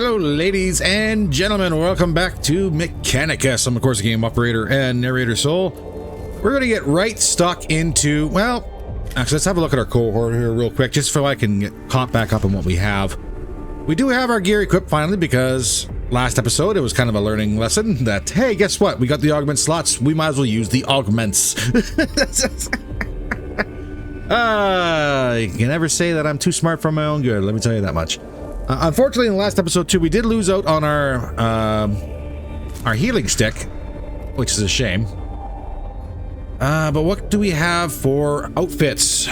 Hello, ladies and gentlemen. Welcome back to Mechanicus. I'm, of course, a game operator and narrator Soul. We're going to get right stuck into, well, actually, let's have a look at our cohort here real quick, just so I can get caught back up on what we have. We do have our gear equipped finally, because last episode it was kind of a learning lesson that, hey, guess what? We got the augment slots. We might as well use the augments. You can never say that I'm too smart for my own good. Let me tell you that much. Unfortunately, in the last episode too, we did lose out on our healing stick, which is a shame. But what do we have for outfits?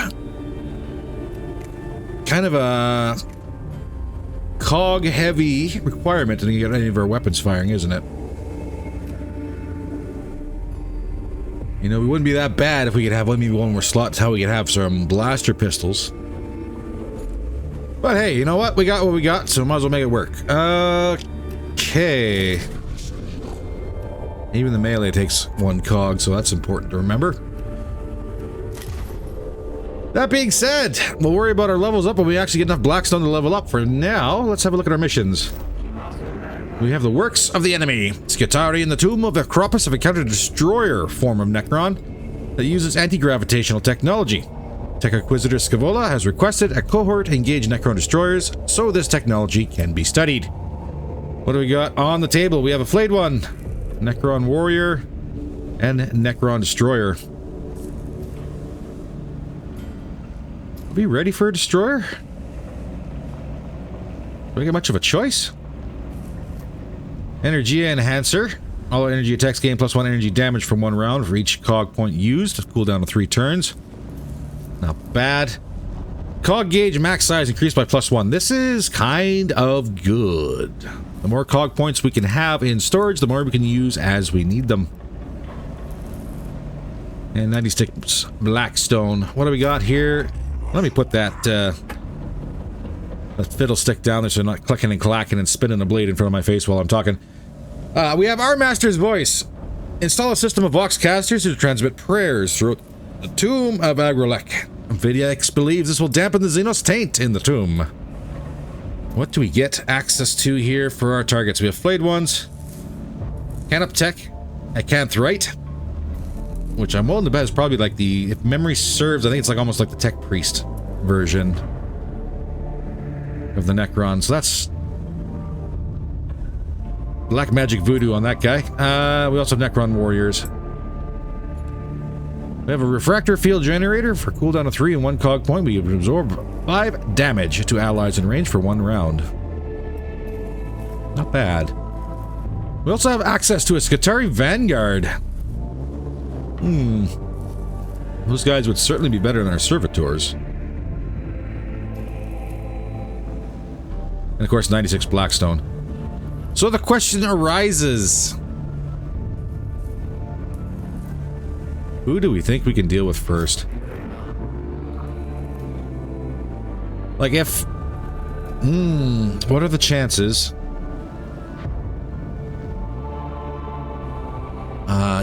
Kind of a cog-heavy requirement to get any of our weapons firing, isn't it? You know, we wouldn't be that bad if we could have maybe one more slot. That's how we could have some blaster pistols. But hey, you know what? We got what we got, so might as well make it work. Okay. Even the melee takes one cog, so that's important to remember. That being said, we'll worry about our levels up when we actually get enough Blackstone to level up. For now, let's have a look at our missions. We have the works of the enemy. Skitari in the tomb of the Acropus have encountered a destroyer form of Necron that uses anti-gravitational technology. Tech Inquisitor Scaevola has requested a cohort engage Necron destroyers so this technology can be studied. What do we got on the table? We have a flayed one, Necron warrior, and Necron destroyer. Are we ready for a destroyer? Do we get much of a choice? Energy enhancer. All energy attacks gain +1 energy damage from 1 round for each cog point used. Cooldown of 3 turns. Not bad. Cog gauge max size increased by +1. This is kind of good. The more cog points we can have in storage, the more we can use as we need them. And 96 Blackstone. What do we got here? Let me put that fiddle stick down there so I'm not clicking and clacking and spinning a blade in front of my face while I'm talking. We have our master's voice. Install a system of voxcasters to transmit prayers throughout the tomb of Agrolek. Vidyax believes this will dampen the Xenos taint in the tomb. What do we get access to here for our targets? We have flayed ones, Canoptech, Acanthrite, which I'm willing to bet is probably like the, if memory serves, I think it's like almost like the Tech Priest version of the Necron. So that's black magic voodoo on that guy. We also have Necron warriors. We have a refractor field generator for cooldown of 3 and 1 cog point. We absorb 5 damage to allies in range for 1 round. Not bad. We also have access to a Skitari Vanguard. Those guys would certainly be better than our servitors. And of course, 96 Blackstone. So the question arises. Who do we think we can deal with first? Like if... what are the chances?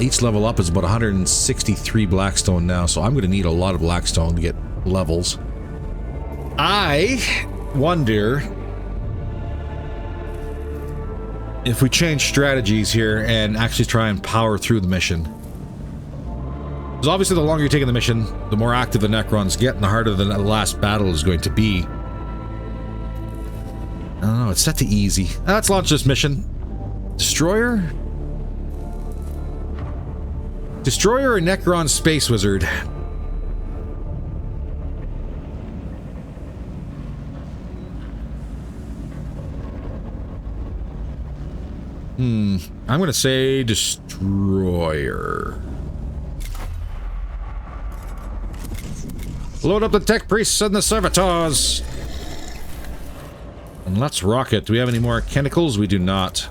Each level up is about 163 Blackstone now, so I'm going to need a lot of Blackstone to get levels. I wonder if we change strategies here and actually try and power through the mission. Because obviously the longer you're taking the mission, the more active the Necrons get and the harder the last battle is going to be. I don't know, it's set to easy. Let's launch this mission. Destroyer? Destroyer or Necron Space Wizard? I'm going to say Destroyer. Load up the Tech Priests and the Servitors. And let's rock it. Do we have any more Chemicals? We do not.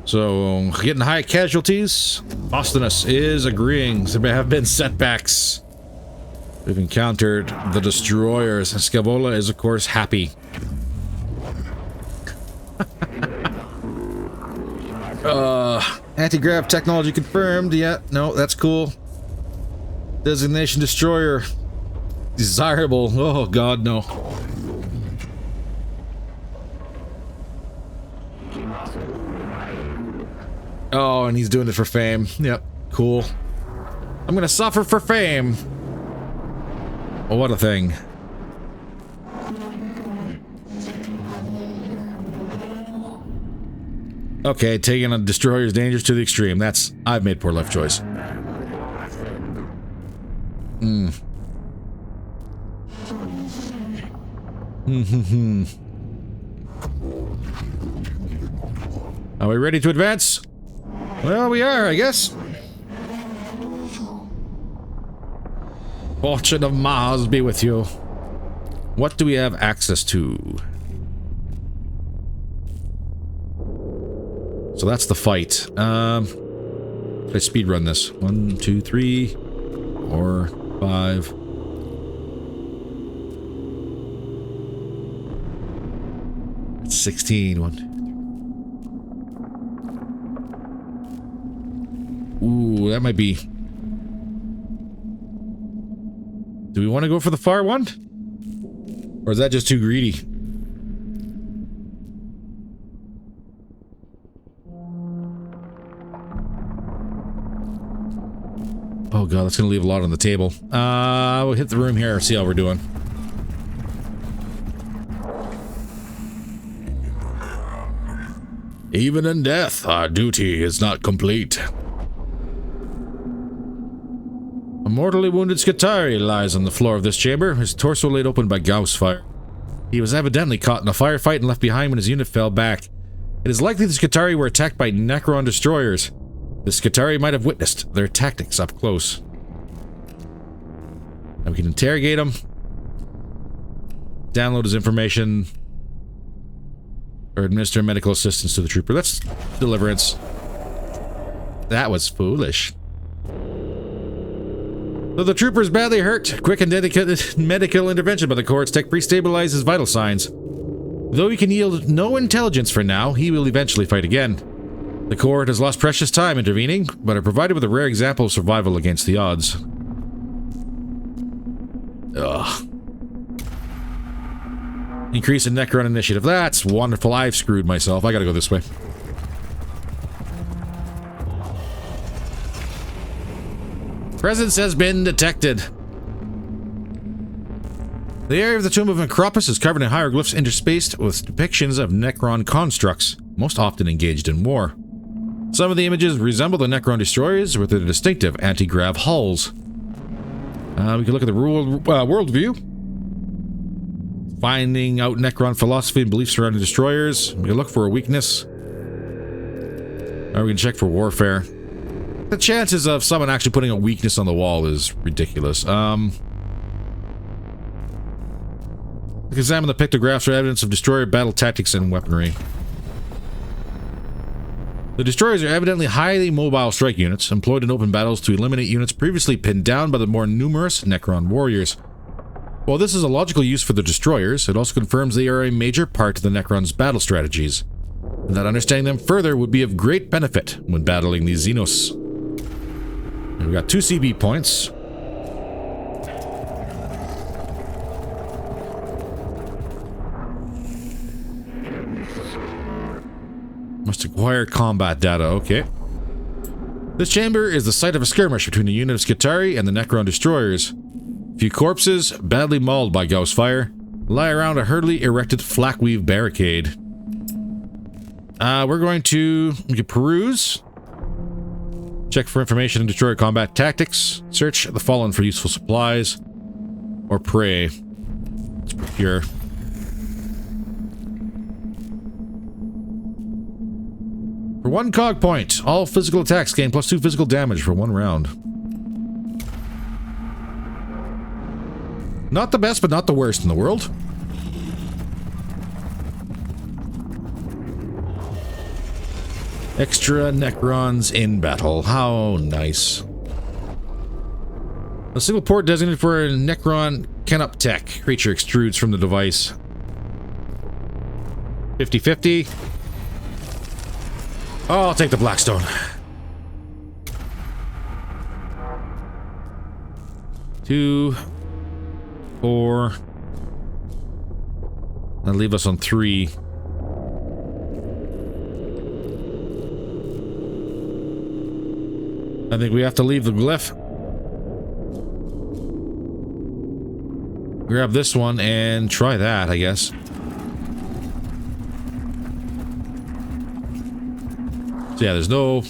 So, getting high casualties. Austinus is agreeing. There have been setbacks. We've encountered the destroyers. Scaevola is, of course, happy. Anti-grav technology confirmed. Yeah, no, that's cool. Designation destroyer. desirable. Oh, God, no. Oh, and he's doing it for fame. Yep, cool. I'm gonna suffer for fame. Oh, what a thing. Okay, taking on destroyer's dangers to the extreme. That's... I've made poor life choice. Are we ready to advance? Well, we are, I guess. Fortune of Mars be with you. What do we have access to? So that's the fight. Let's speed run this. 1, 2, 3, 4, 5. It's 16. 1, 2. Ooh, that might be... Do we want to go for the far one? Or is that just too greedy? Oh god, that's gonna leave a lot on the table. We'll hit the room here, see how we're doing. Even in death, our duty is not complete. A mortally wounded Skitarii lies on the floor of this chamber, his torso laid open by Gauss fire. He was evidently caught in a firefight and left behind when his unit fell back. It is likely the Skitarii were attacked by Necron destroyers. The Skitarii might have witnessed their tactics up close. Now we can interrogate him. Download his information. Or administer medical assistance to the trooper. That's deliverance. That was foolish. Though the trooper is badly hurt, quick and dedicated medical intervention by the Cohort's tech pre-stabilizes his vital signs. Though he can yield no intelligence for now, he will eventually fight again. The Cohort has lost precious time intervening, but are provided with a rare example of survival against the odds. Ugh. Increase in Necron initiative. That's wonderful. I've screwed myself. I gotta go this way. Presence has been detected. The area of the tomb of Necropus is covered in hieroglyphs interspaced with depictions of Necron constructs, most often engaged in war. Some of the images resemble the Necron destroyers with their distinctive anti-grav hulls. We can look at the worldview. Finding out Necron philosophy and beliefs surrounding destroyers. We can look for a weakness. Or we can check for warfare. The chances of someone actually putting a weakness on the wall is ridiculous. Examine the pictographs for evidence of destroyer battle tactics and weaponry. The destroyers are evidently highly mobile strike units, employed in open battles to eliminate units previously pinned down by the more numerous Necron warriors. While this is a logical use for the destroyers, it also confirms they are a major part of the Necron's battle strategies, and that understanding them further would be of great benefit when battling these Xenos. We've got 2 CB points. Must acquire combat data, okay. This chamber is the site of a skirmish between a unit of Skitarii and the Necron destroyers. A few corpses, badly mauled by Gauss fire, lie around a hurriedly erected flak-weave barricade. We're going to peruse. Check for information in destroyer combat tactics. Search the fallen for useful supplies. Or prey. Let's procure. For 1 cog point, all physical attacks gain +2 physical damage for 1 round. Not the best, but not the worst in the world. Extra Necrons in battle. How nice. A single port designated for a Necron Kenup tech. Creature extrudes from the device. 50-50. Oh, I'll take the Blackstone. Two. 4. That'll leave us on 3. I think we have to leave the glyph. Grab this one and try that, I guess. So yeah, there's no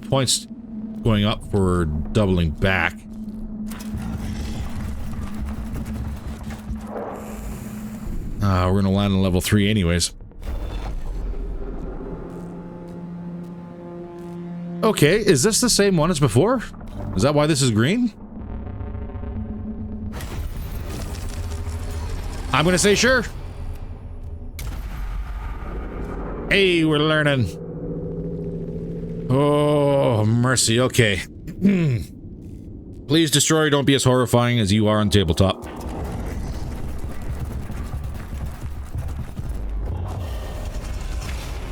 points going up for doubling back. We're gonna land on level 3 anyways. Okay, is this the same one as before? Is that why this is green? I'm gonna say sure. Hey, we're learning. Oh, mercy. Okay. Please, Destroyer, don't be as horrifying as you are on tabletop.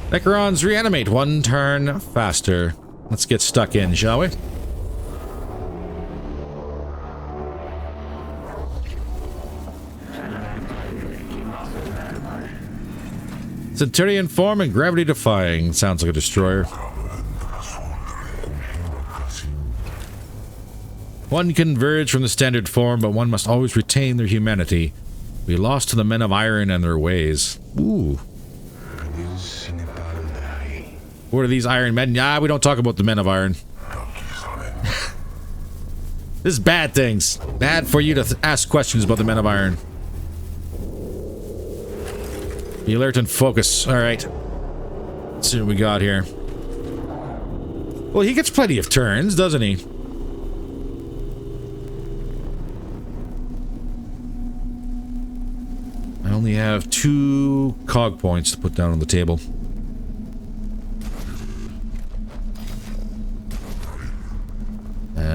Necrons reanimate 1 turn faster. Let's get stuck in, shall we? Centurion form and gravity defying. Sounds like a destroyer. One can converge from the standard form, but one must always retain their humanity. We lost to the men of iron and their ways. Ooh. What are these iron men? Nah, we don't talk about the men of iron. This is bad things. Bad for you to ask questions about the men of iron. Be alert and focus. Alright. Let's see what we got here. Well, he gets plenty of turns, doesn't he? I only have 2 cog points to put down on the table.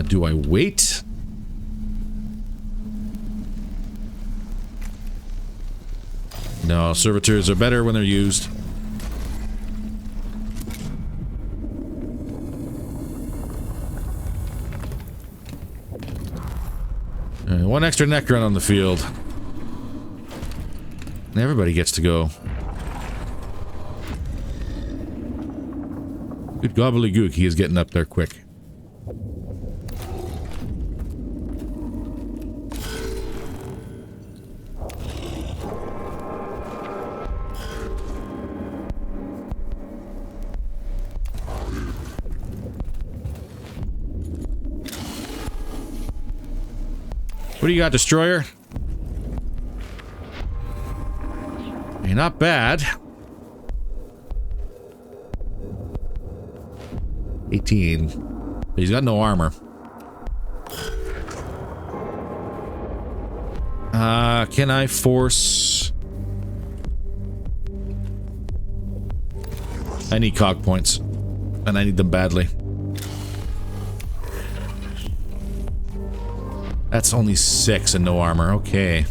Do I wait? No, servitors are better when they're used. Alright, 1 extra Necron on the field. Everybody gets to go. Good gobbledygook, he is getting up there quick. What do you got, Destroyer? Hey, not bad. 18. But he's got no armor. Can I force... I need cog points. And I need them badly. That's only 6 and no armor. Okay.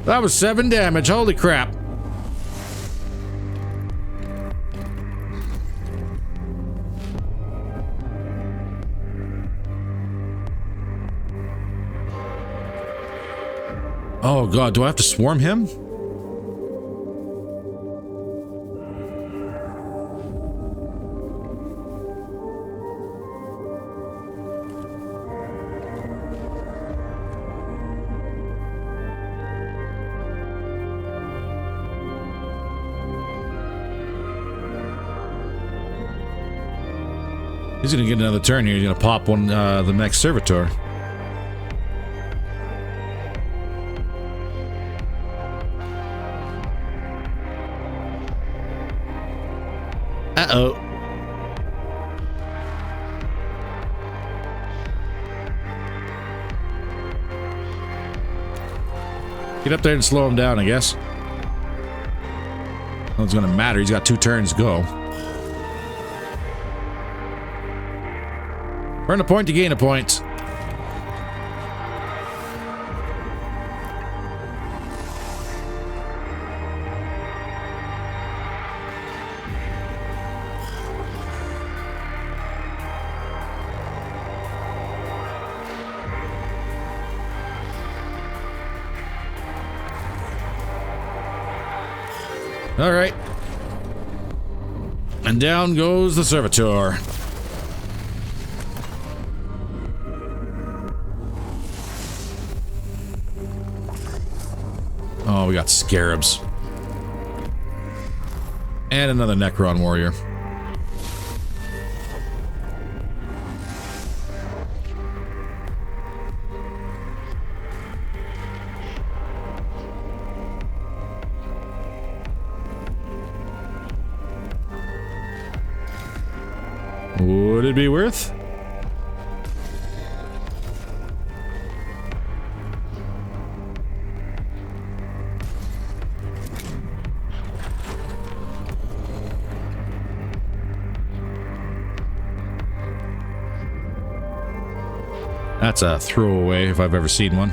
That was 7 damage. Holy crap. Oh god, do I have to swarm him? He's gonna get another turn here. He's gonna pop one, the next servitor. Uh-oh. Get up there and slow him down, I guess. Well, it's gonna matter. He's got 2 turns to go. Burn a point to gain a point. All right. And down goes the servitor. Oh, we got scarabs. And another Necron warrior. Would it be worth? That's a throwaway if I've ever seen one.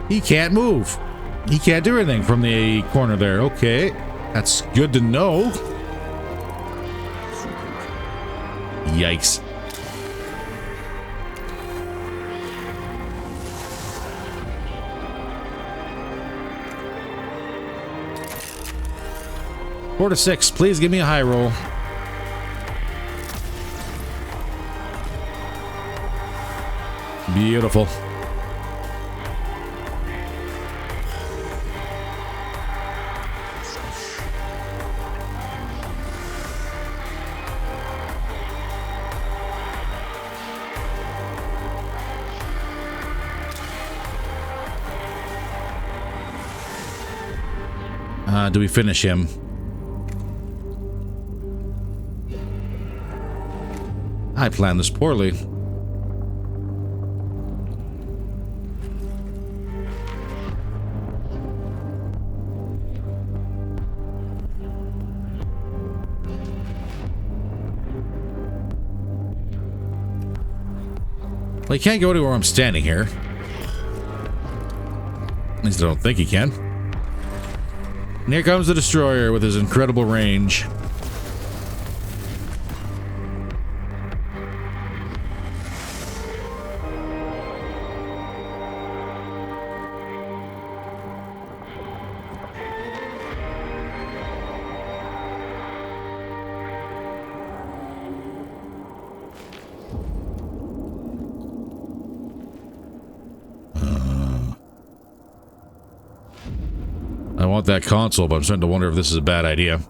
He can't move. He can't do anything from the corner there. Okay. That's good to know. Yikes. Four to 6. Please give me a high roll. Beautiful. Do we finish him? I planned this poorly. Well, he can't go to where I'm standing here. At least I don't think he can. And here comes the destroyer with his incredible range. I want that console, but I'm starting to wonder if this is a bad idea.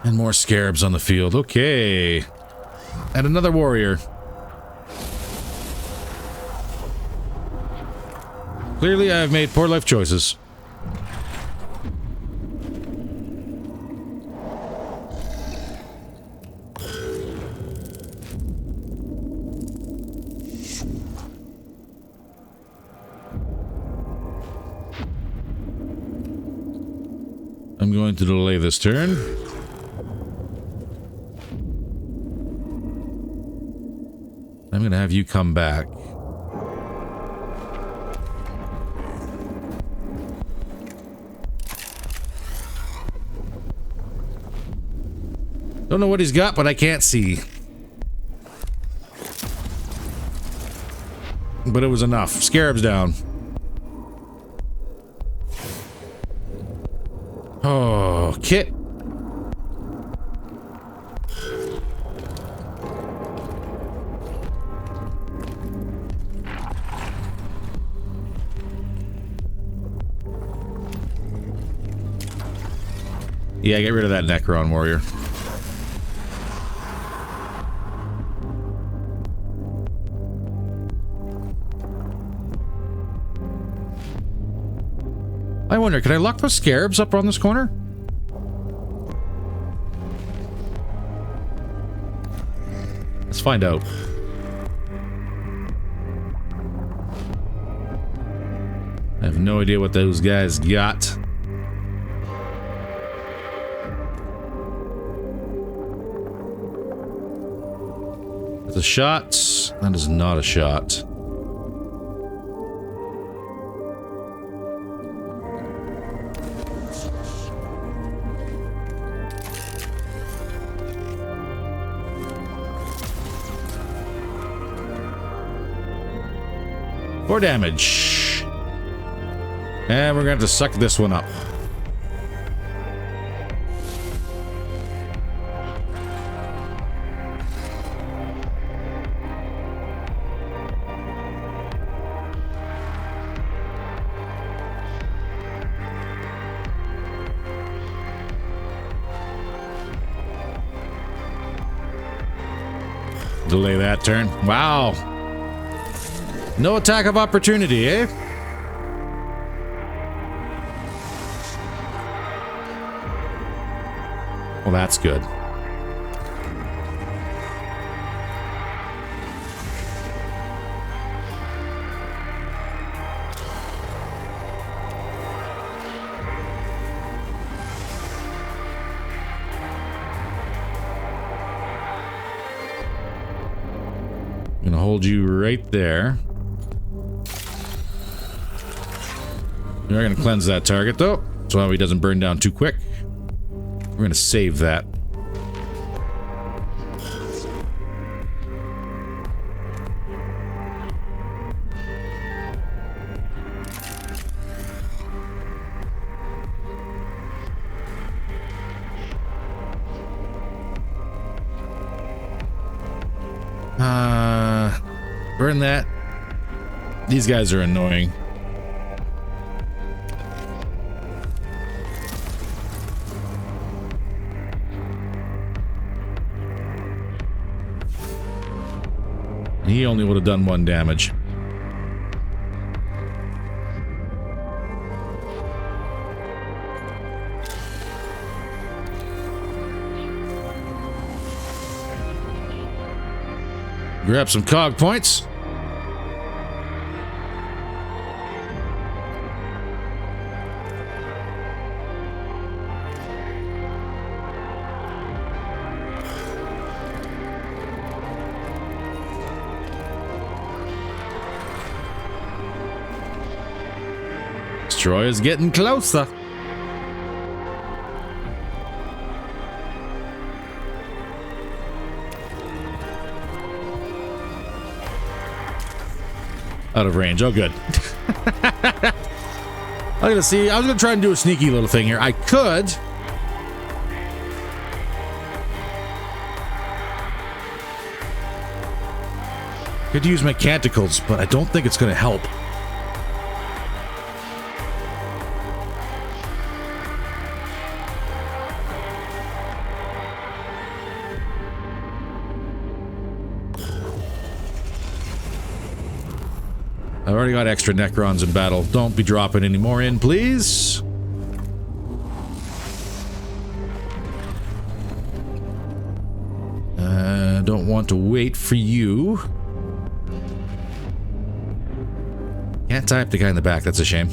And more scarabs on the field. Okay. And another warrior. Clearly, I have made poor life choices. I'm going to delay this turn. I'm going to have you come back. Don't know what he's got, but I can't see. But it was enough. Scarabs down. Oh, Kit. Yeah, get rid of that Necron warrior. I wonder, can I lock those scarabs up on this corner? Let's find out. I have no idea what those guys got. That's a shot. That is not a shot. More damage. And we're going to have to suck this one up. Delay that turn. Wow. No attack of opportunity, eh? Well, that's good. I'm gonna hold you right there. We're going to cleanse that target, though, so he doesn't burn down too quick. We're going to save that. Burn that. These guys are annoying. He only would have done 1 damage. Grab some cog points. Troy is getting closer. Out of range. Oh, good. I'm gonna see. I was gonna try and do a sneaky little thing here. I could. Could use my canticles, but I don't think it's gonna help. I've already got extra Necrons in battle. Don't be dropping any more in, please. Don't want to wait for you. Can't tie up the guy in the back. That's a shame.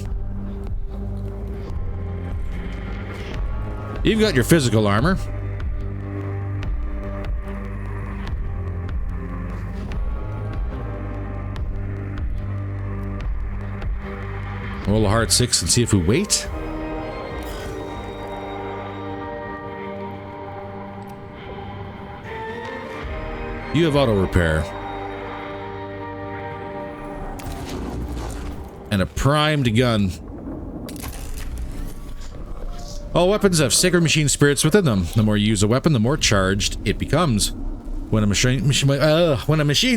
You've got your physical armor. Roll a hard 6 and see if we wait. You have auto repair. And a primed gun. All weapons have sacred machine spirits within them. The more you use a weapon, the more charged it becomes. When a machine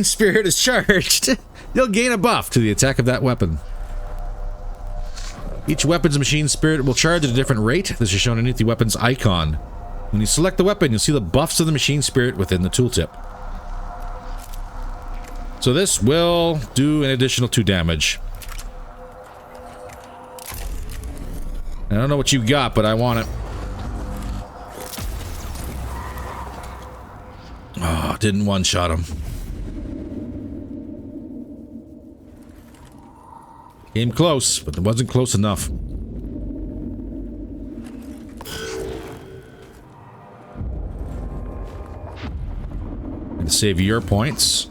spirit is charged, you'll gain a buff to the attack of that weapon. Each weapon's machine spirit will charge at a different rate. This is shown underneath the weapon's icon. When you select the weapon, you'll see the buffs of the machine spirit within the tooltip. So this will do an additional 2 damage. I don't know what you got, but I want it. Oh, didn't one-shot him. Came close, but it wasn't close enough. to save your points.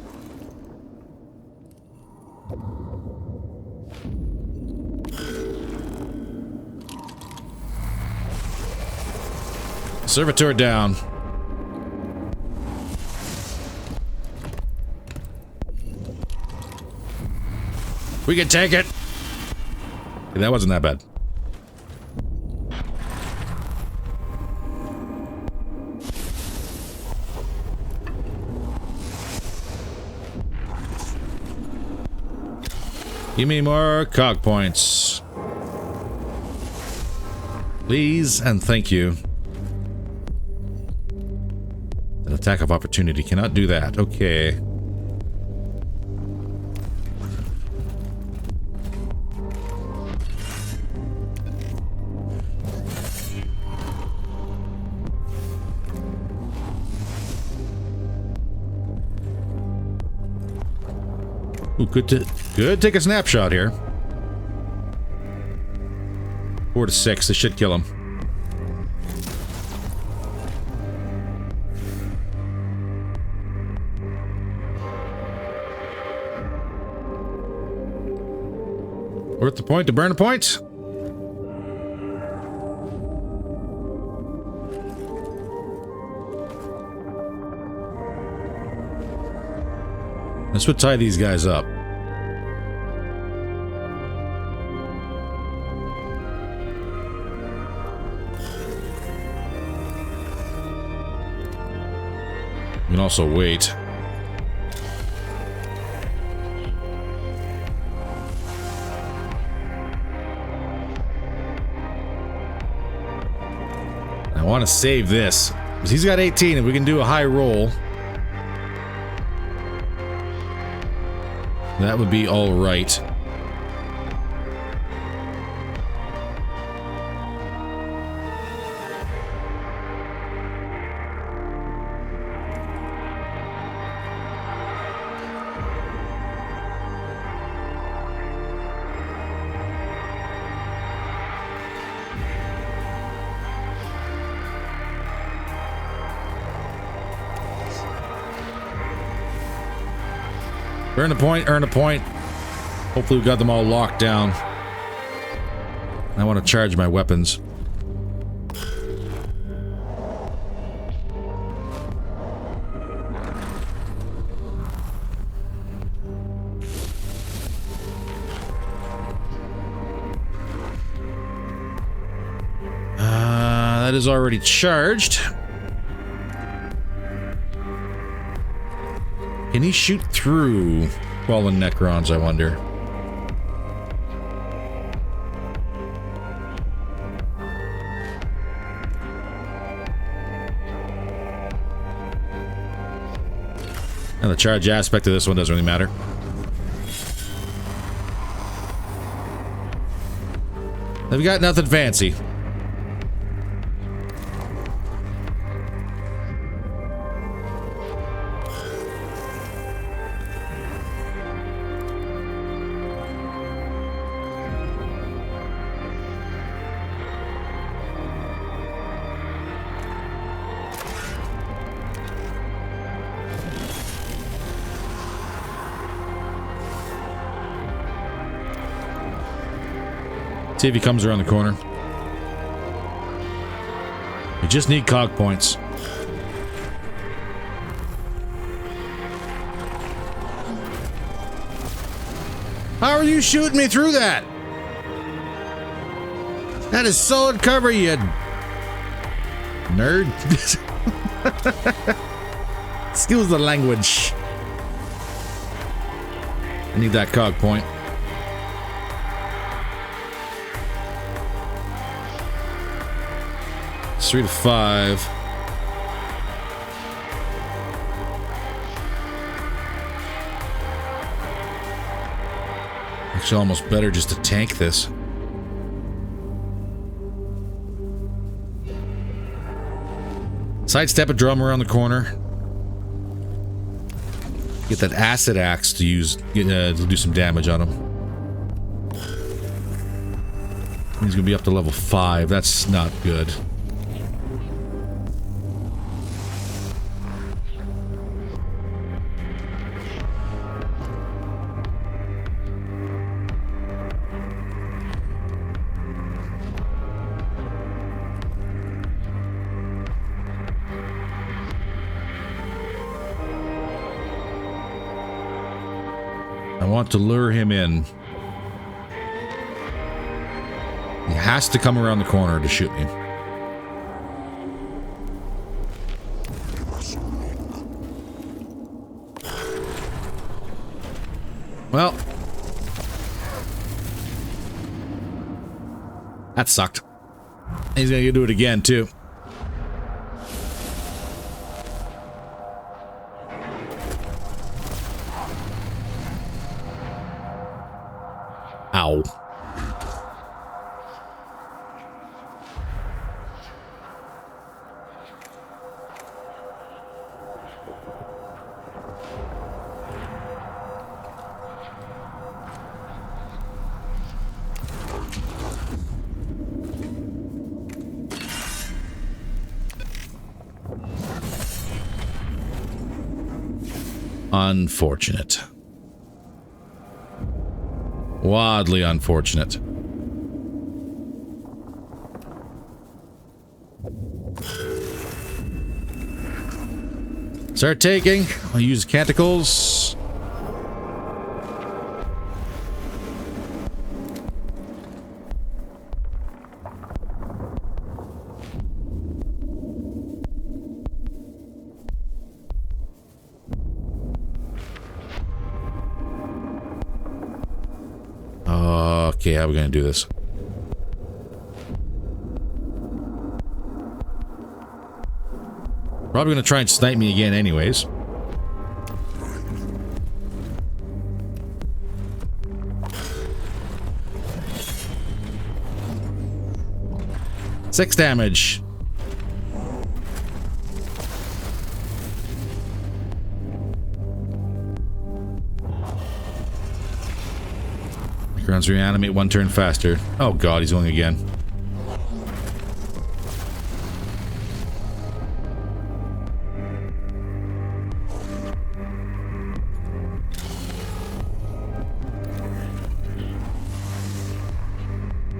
Servitor down. We can take it. That wasn't that bad. Give me more cog points. Please and thank you. An attack of opportunity. Cannot do that. Okay. Ooh, good take a snapshot here. 4 to 6. This should kill him. Worth the point to burn a point? This would tie these guys up. You can also wait. I want to save this, because he's got 18. If we can do a high roll, that would be all right. Earn a point, earn a point. Hopefully we got them all locked down. I want to charge my weapons. That is already charged. Can he shoot through fallen Necrons, I wonder? And the charge aspect of this one doesn't really matter. They've got nothing fancy. See if he comes around the corner. We just need cog points. How are you shooting me through that? That is solid cover, you nerd. Excuse the language. I need that cog point. It's 3 to 5. Actually, almost better just to tank this. Sidestep a drum around the corner. Get that acid axe to use to do some damage on him. He's gonna be up to level 5. That's not good. want to lure him in. He has to come around the corner to shoot me. Well, that sucked. He's gonna do it again, too. Ow. Unfortunate. Wildly unfortunate. Start taking. I'll use canticles. Okay, how are we gonna do this? Probably gonna try and snipe me again anyways. Six damage. Grounds reanimate one turn faster. Oh god, he's going again.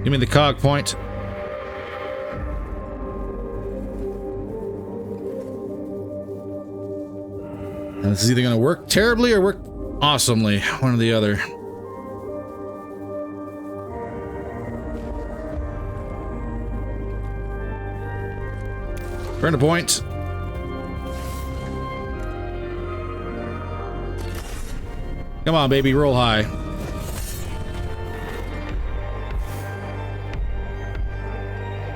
Give me the cog point. And this is either going to work terribly or work awesomely. One or the other. Burn a point. Come on, baby, roll high.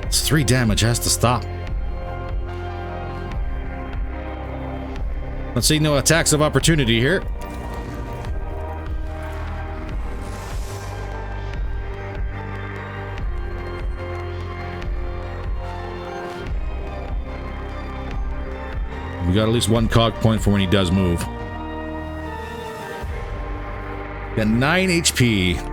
It's 3 damage, has to stop. Let's see, no attacks of opportunity here. We got at least 1 cog point for when he does move. Got 9 HP.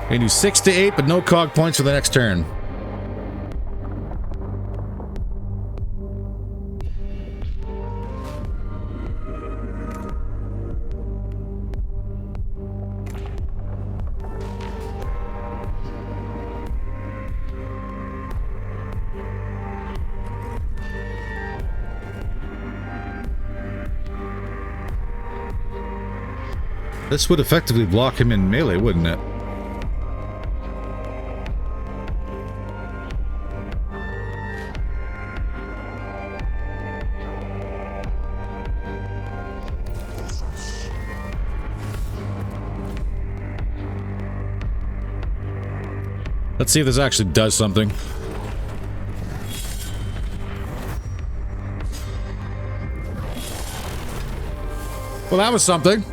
We can do 6 to 8, but no cog points for the next turn. This would effectively block him in melee, wouldn't it? Let's see if this actually does something. Well, that was something.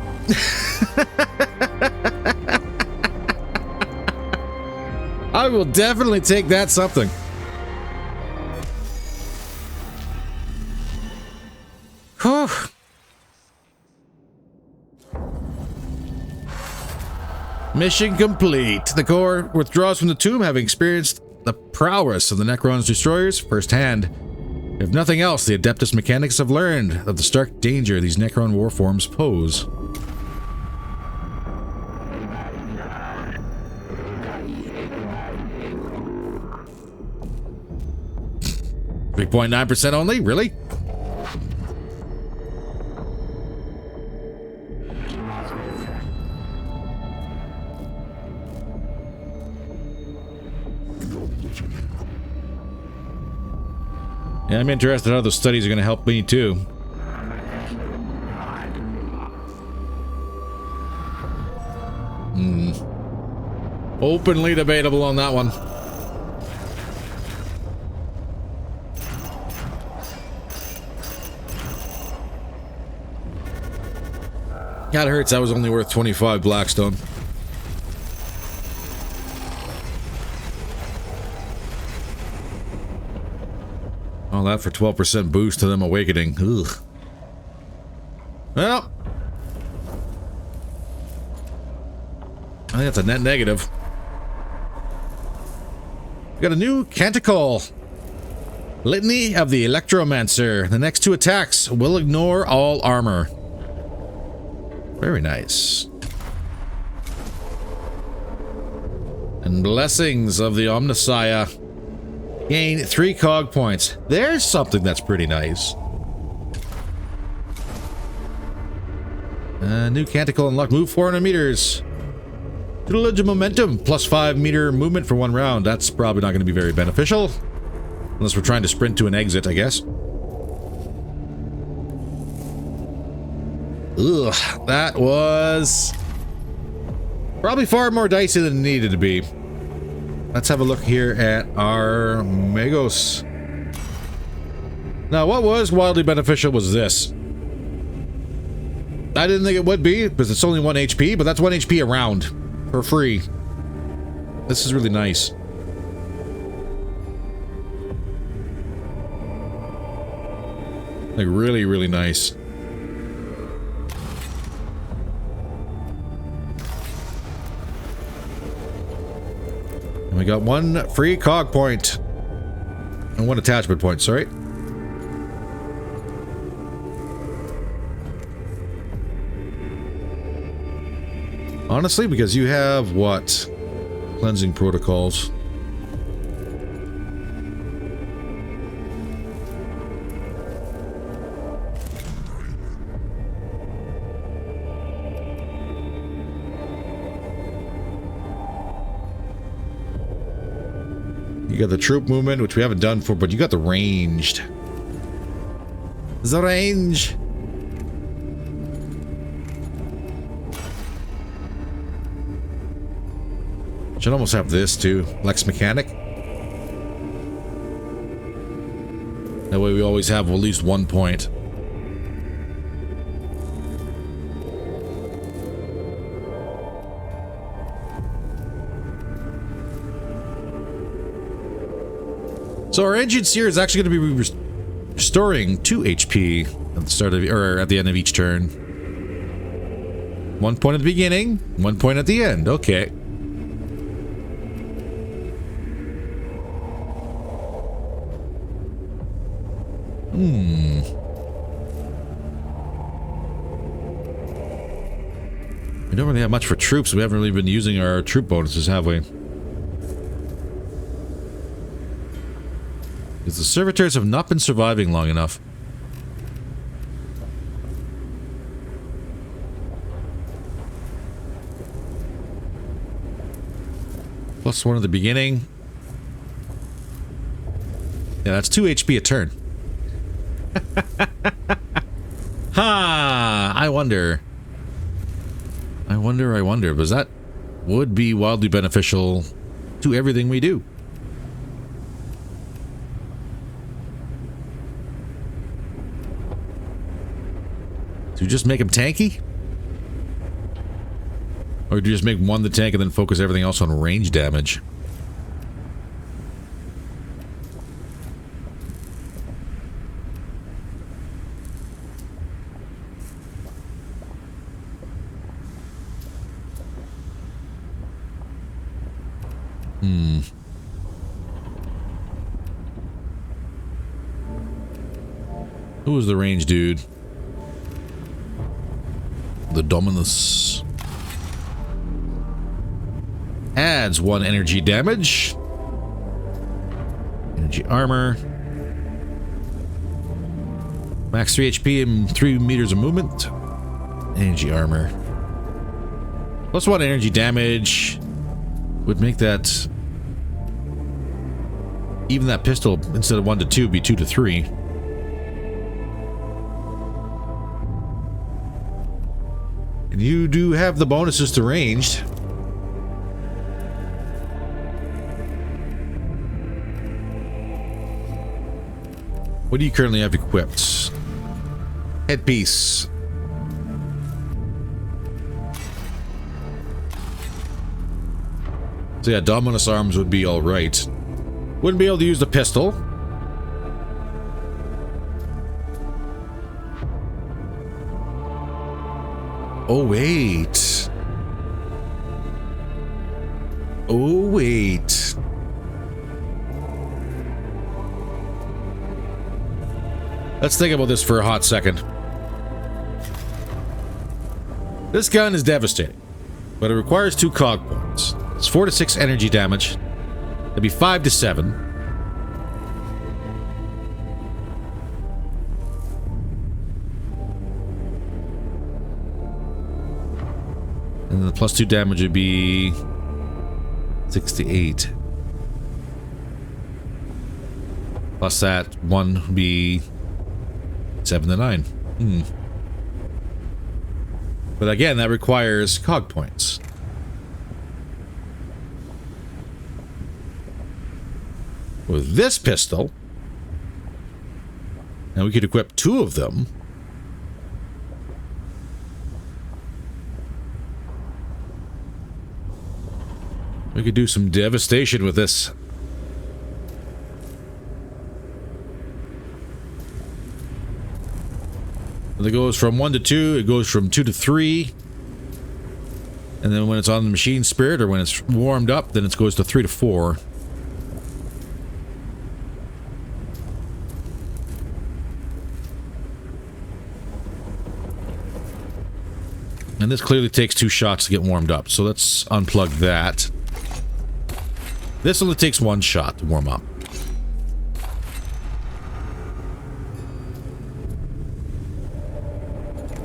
I will definitely take that something. Whew. Mission complete. The Corps withdraws from the tomb, having experienced the prowess of the Necron's destroyers firsthand. If nothing else, the Adeptus Mechanicus have learned of the stark danger these Necron warforms pose. 3.9% only? Really? Yeah, I'm interested in how those studies are going to help me too. Openly debatable on that one. God, it hurts that was only worth 25 Blackstone. All that for 12% boost to them awakening. Ugh. Well, I think that's a net negative. We got a new Canticle. Litany of the Electromancer. The next 2 attacks will ignore all armor. Very nice. And Blessings of the Omnissiah. Gain 3 cog points. There's something that's pretty nice. New Canticle unlocked. Move 400 meters. Tutelage of Momentum. Plus 5 meter movement for 1 round. That's probably not going to be very beneficial. Unless we're trying to sprint to an exit, I guess. Ugh, that was probably far more dicey than it needed to be. Let's have a look here at our Megos. Now, what was wildly beneficial was this. I didn't think it would be, because it's only 1 HP, but that's 1 HP a round, for free. This is really nice. Like, really, really nice. And we got 1 free cog point. And 1 attachment point, sorry. Honestly, because you have what? Cleansing protocols. You got the troop movement, which we haven't done for, but you got the ranged. The range. Should almost have this too. Lex Mechanic. That way we always have at least 1 point. So our engine seer is actually going to be restoring 2 HP at the start of, or at the end of each turn. 1 point at the beginning, 1 point at the end. Okay. We don't really have much for troops. We haven't really been using our troop bonuses, have we? Because the servitors have not been surviving long enough. +1 at the beginning. Yeah, that's 2 HP a turn. Ha! I wonder. Because that would be wildly beneficial to everything we do. Do you just make him tanky? Or do you just make 1 the tank and then focus everything else on range damage? Who was the range dude? The Dominus. Adds 1 energy damage. Energy armor. Max 3 HP and 3 meters of movement. Energy armor. Plus 1 energy damage would make that... Even that pistol, instead of 1 to 2, be 2 to 3. And you do have the bonuses to ranged. What do you currently have equipped? Headpiece. So yeah, Dominus arms would be alright. Wouldn't be able to use the pistol. Oh, wait. Oh, wait. Let's think about this for a hot second. This gun is devastating, but it requires 2 cog points. It's 4 to 6 energy damage. It'd be 5 to 7. And then the plus 2 damage would be 6 to 8. Plus that 1 would be 7 to 9. But again, that requires cog points. With this pistol, now we could equip 2 of them. We could do some devastation with this. It goes from 1 to 2, it goes from 2 to 3. And then when it's on the machine spirit, or when it's warmed up, then it goes to 3 to 4. And this clearly takes 2 shots to get warmed up, so let's unplug that. This only takes 1 shot to warm up.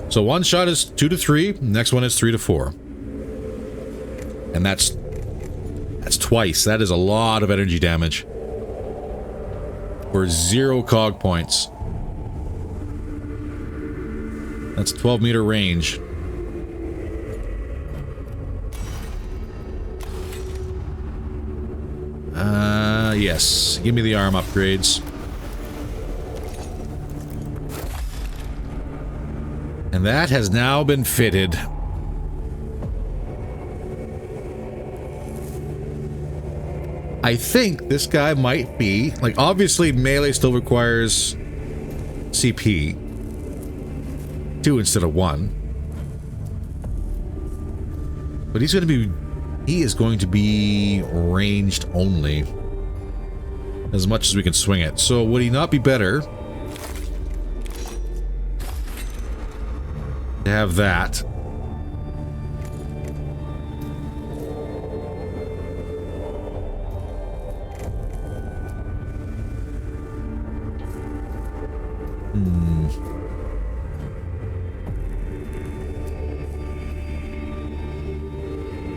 So 1 shot is 2 to 3, next one is 3 to 4. And that's twice. That is a lot of energy damage. For 0 cog points. That's 12-meter range. Yes. Give me the arm upgrades. And that has now been fitted. I think this guy might be... Like, obviously, melee still requires CP. 2 instead of 1. But he's going to be... He is going to be ranged only. As much as we can swing it. So would he not be better to have that?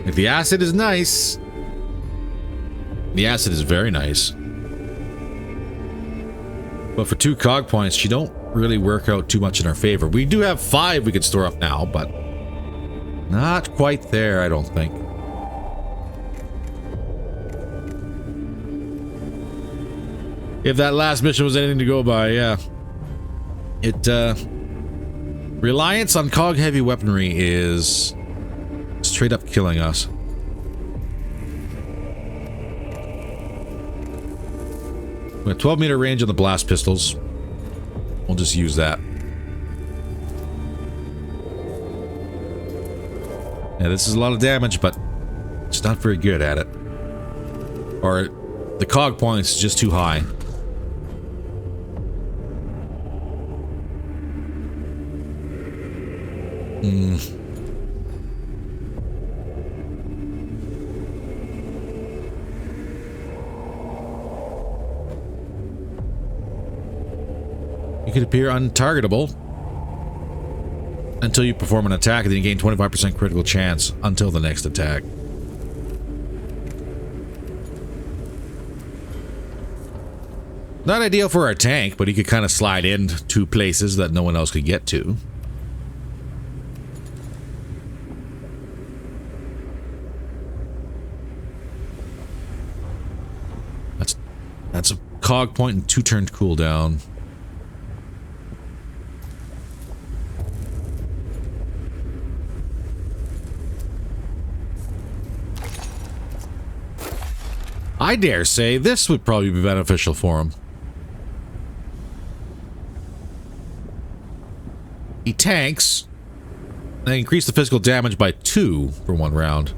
If the acid is nice. The acid is very nice. But for 2 cog points, you don't really work out too much in our favor. We do have 5 we could store up now, but not quite there, I don't think. If that last mission was anything to go by, yeah. Reliance on cog-heavy weaponry is straight up killing us. We have 12-meter range on the blast pistols. We'll just use that. Yeah, this is a lot of damage, but it's not very good at it. Or the cog points is just too high. You could appear untargetable until you perform an attack, and then you gain 25% critical chance until the next attack. Not ideal for our tank, but he could kind of slide into places that no one else could get to. That's a cog point and 2-turn cooldown. I dare say this would probably be beneficial for him. He tanks, and they increase the physical damage by 2 for 1 round.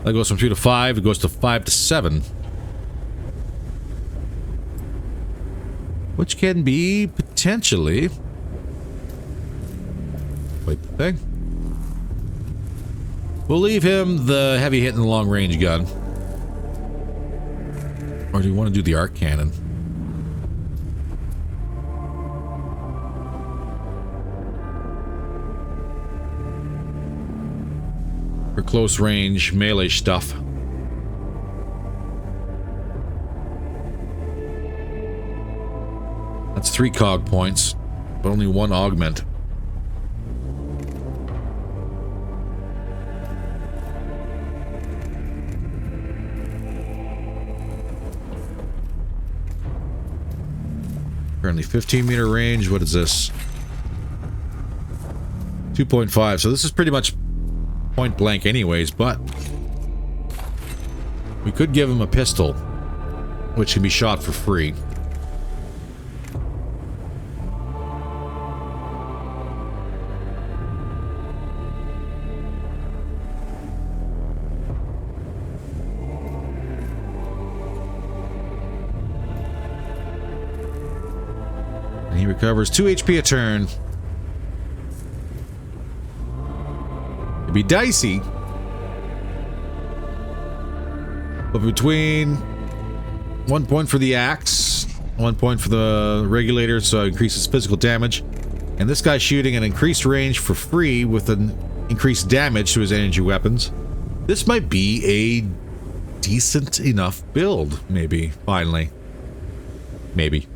That goes from 2 to 5, it goes to 5 to 7. Which can be potentially quite the thing. We'll leave him the heavy hit and the long range gun. Or do you want to do the arc cannon? For close range melee stuff. That's 3 cog points, but only 1 augment. Currently 15-meter range. What is this? 2.5. So this is pretty much point blank anyways, but we could give him a pistol, which can be shot for free. And he recovers 2 HP a turn. It'd be dicey, but between 1 point for the axe, 1 point for the regulator, so it increases physical damage, and this guy shooting an increased range for free with an increased damage to his energy weapons, this might be a decent enough build, maybe, finally. Maybe.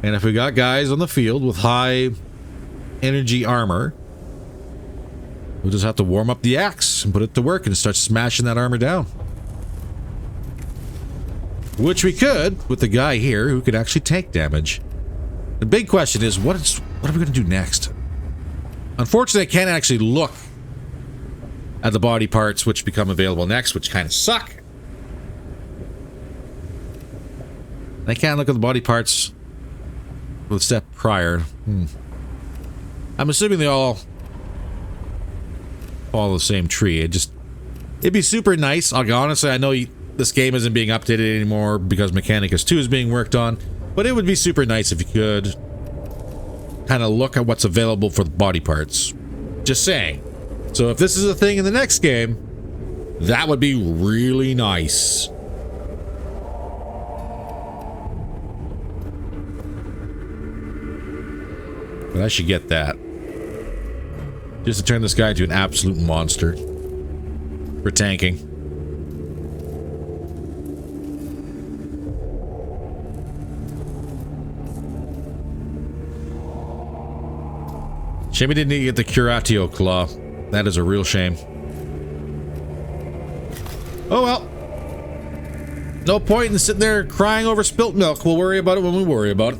And if we got guys on the field with high energy armor, we'll just have to warm up the axe and put it to work and start smashing that armor down. Which we could with the guy here who could actually take damage. The big question is, what are we going to do next? Unfortunately, I can't actually look at the body parts which become available next, which kind of suck. I can't look at the body parts with a step prior. I'm assuming they all follow the same tree. It'd be super nice. Honestly, I know this game isn't being updated anymore because Mechanicus 2 is being worked on, but it would be super nice if you could kind of look at what's available for the body parts. Just saying. So if this is a thing in the next game, that would be really nice. But I should get that. Just to turn this guy into an absolute monster. For tanking. Shame he didn't get the Curatio Claw. That is a real shame. Oh well. No point in sitting there crying over spilt milk. We'll worry about it when we worry about it.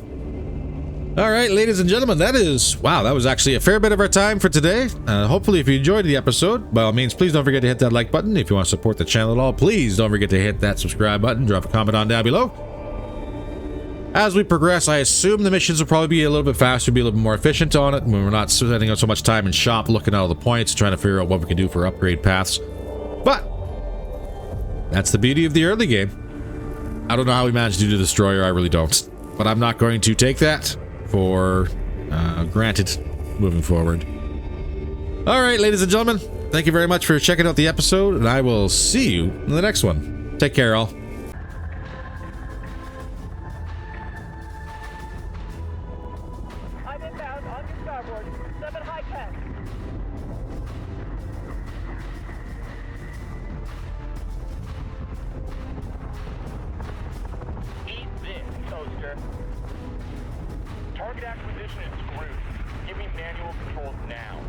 Alright, ladies and gentlemen, that was actually a fair bit of our time for today. Hopefully, if you enjoyed the episode, by all means, please don't forget to hit that like button. If you want to support the channel at all, please don't forget to hit that subscribe button. Drop a comment on down below. As we progress, I assume the missions will probably be a little bit faster, be a little bit more efficient on it, when we're not spending so much time in shop looking at all the points, trying to figure out what we can do for upgrade paths. But That's the beauty of the early game. I don't know how we managed to do the destroyer, I really don't. But I'm not going to take that for granted moving forward. Alright, ladies and gentlemen, thank you very much for checking out the episode, and I will see you in the next one. Take care, all. I'm inbound on your starboard. 7 high 10. Eat this, toaster. Target acquisition is screwed. Give me manual controls now.